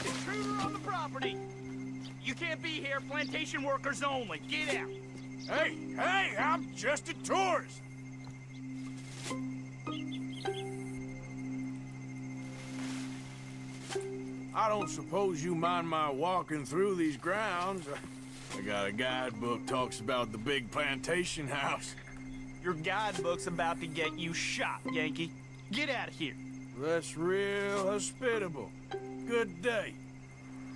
Intruder on the property! You can't be here, plantation workers only. Get out! Hey, hey, I'm just a tourist. I don't suppose you mind my walking through these grounds. I got a guidebook talks about the big plantation house. Your guidebook's about to get you shot, Yankee. Get out of here. That's real hospitable. Good day.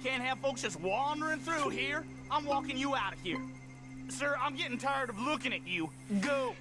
Can't have folks just wandering through here. I'm walking you out of here. Sir, I'm getting tired of looking at you. Go.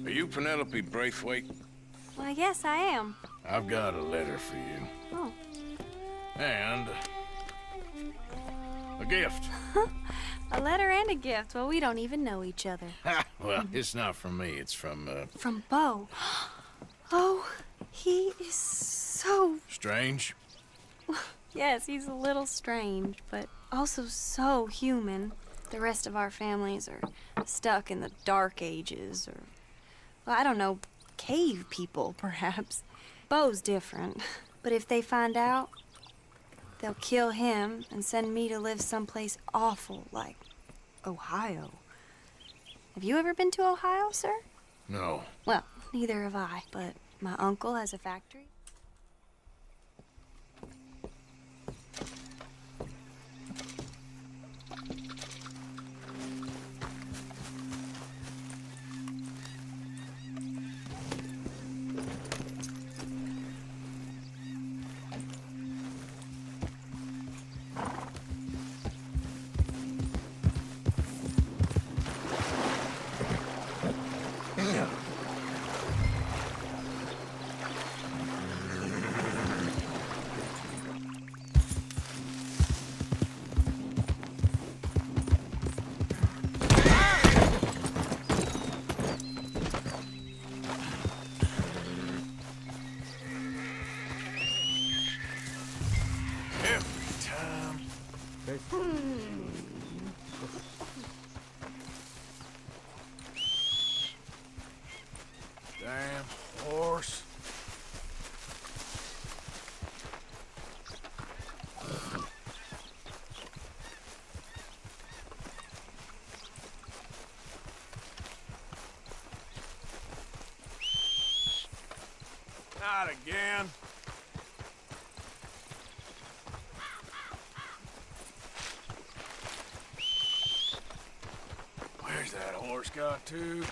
Are you Penelope Braithwaite? Well, yes, I am. I've got a letter for you. Oh. And a gift. A letter and a gift. Well, we don't even know each other. Well, it's not from me. It's from, From Bo. Oh, he is so... Strange? Yes, he's a little strange, but also so human. The rest of our families are stuck in the Dark Ages, or, well, I don't know, cave people, perhaps. Bo's different. But if they find out, they'll kill him and send me to live someplace awful like Ohio. Have you ever been to Ohio, sir? No. Well, neither have I, but my uncle has a factory. Damn horse. Not again. Where's that horse got to?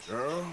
Girl?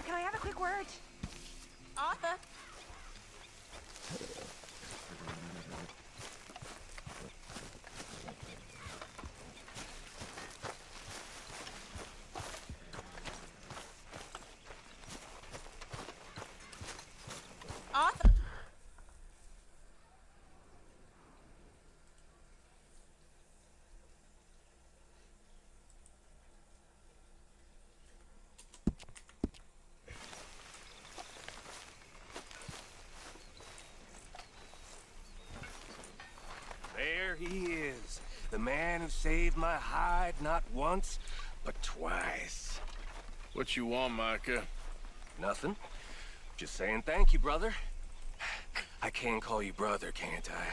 Can I have a quick word? Arthur? saved my hide not once, but twice. What you want, Micah? Nothing. Just saying thank you, brother. I can call you brother, can't I?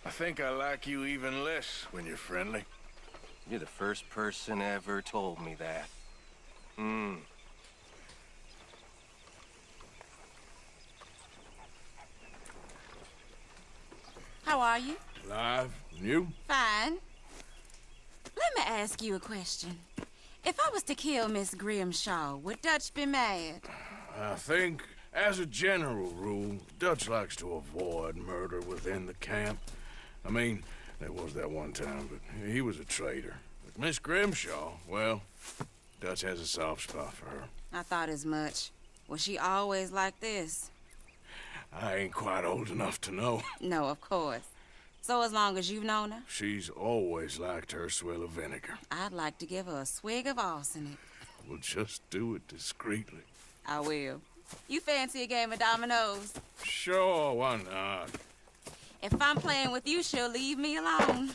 I think I like you even less when you're friendly. You're the first person ever told me that. How are you? Alive? And you? Fine. Let me ask you a question. If I was to kill Miss Grimshaw, would Dutch be mad? I think, as a general rule, Dutch likes to avoid murder within the camp. I mean, there was that one time, but he was a traitor. But Miss Grimshaw, well, Dutch has a soft spot for her. I thought as much. Was she always like this? I ain't quite old enough to know. No, of course. So as long as you've known her? She's always liked her swill of vinegar. I'd like to give her a swig of arsenic. We'll just do it discreetly. I will. You fancy a game of dominoes? Sure, why not? If I'm playing with you, she'll leave me alone.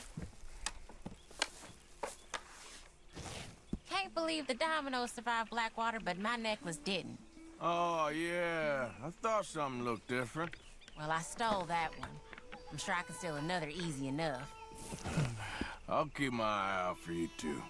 Can't believe the dominoes survived Blackwater, but my necklace didn't. Oh, yeah. I thought something looked different. Well, I stole that one. I'm sure I can steal another easy enough. I'll keep my eye out for you, too.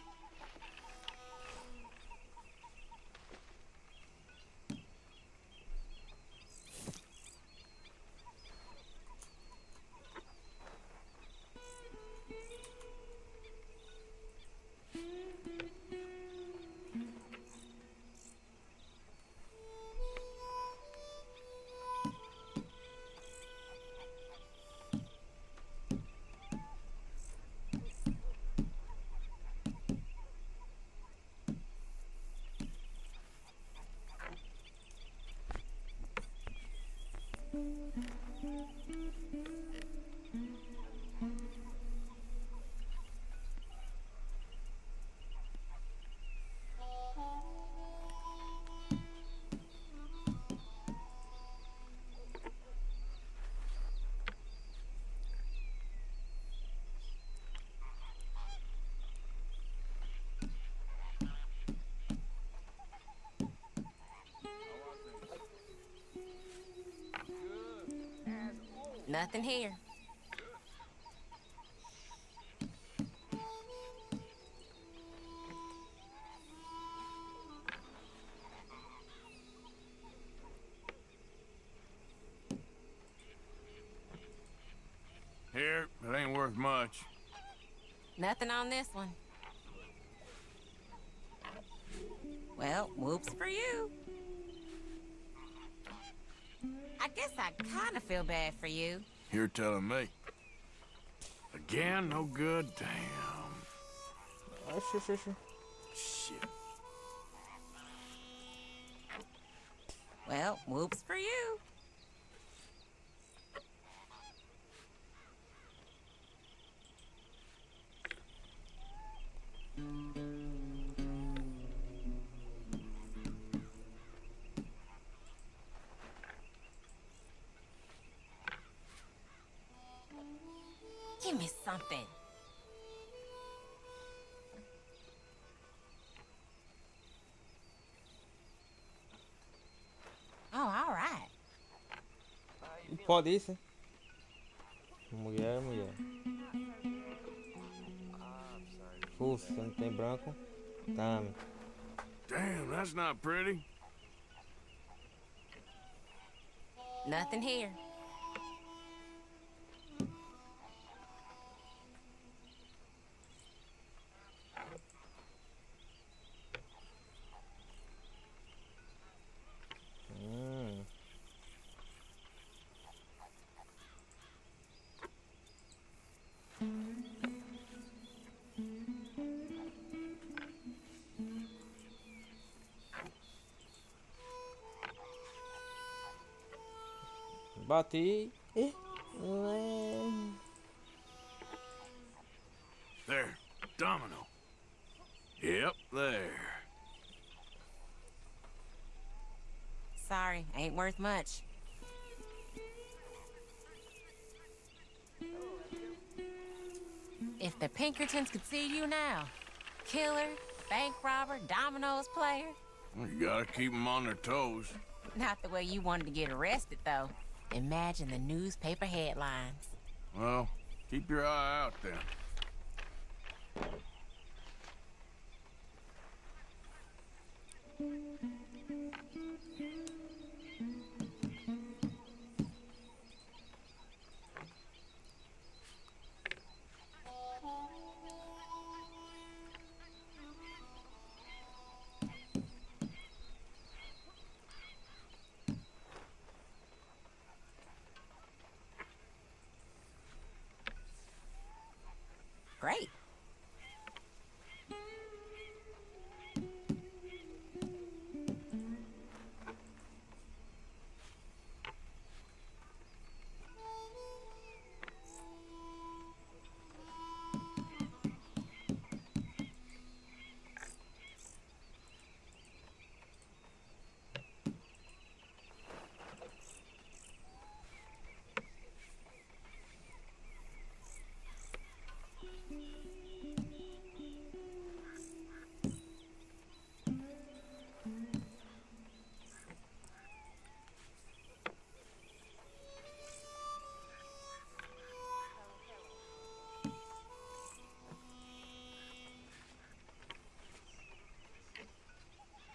Nothing here. Here, it ain't worth much. Nothing on this one. Well, whoops for you. I guess I kind of feel bad for you. You're telling me. Again, no good? Damn. Shit. Well, whoops for you. Give me something. Oh, all right. Pode isso? Mulher, mulher. Fuça, não tem branco. Tá. Damn, that's not pretty. Nothing here. Bati. There, domino. Yep, there. Sorry, ain't worth much. If the Pinkertons could see you now. Killer, bank robber, dominoes player. You gotta keep them on their toes. Not the way you wanted to get arrested, though. Imagine the newspaper headlines. Well, keep your eye out then. Great.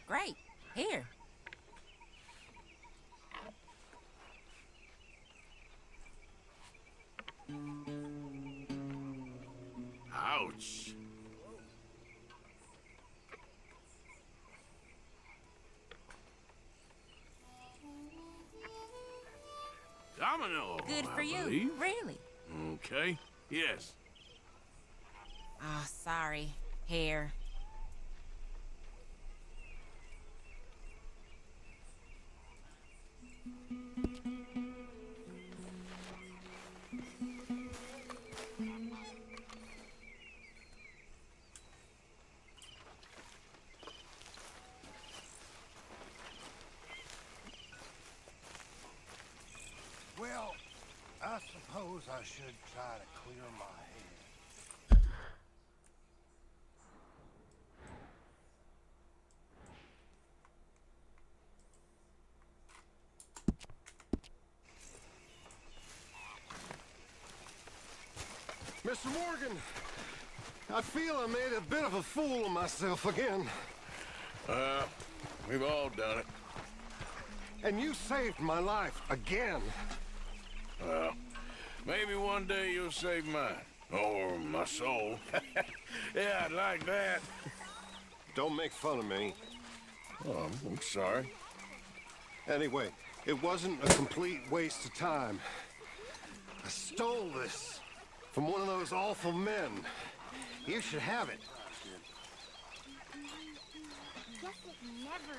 Great. Here. Ouch. Domino. Good for I you. believe. Really? Okay. Yes. Oh, sorry. Here. Well, I suppose I should try to clear my head. Mr. Morgan, I feel I made a bit of a fool of myself again. We've all done it. And you saved my life again. Well, maybe one day you'll save mine. Or my soul. Yeah, I'd like that. Don't make fun of me. Oh, I'm sorry. Anyway, it wasn't a complete waste of time. I stole this from one of those awful men. You should have it. Guess it never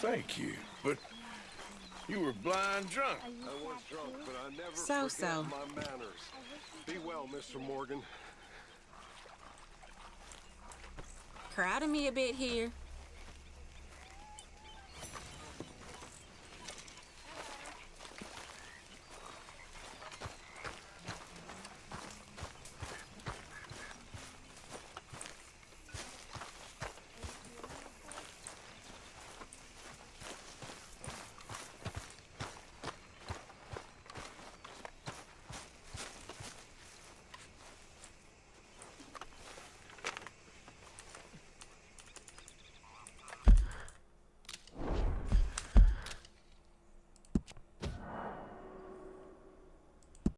Thank you, but you were blind drunk. I was drunk, but I never So-so. forget my manners. Be well, Mr. Morgan. Crowding me a bit here.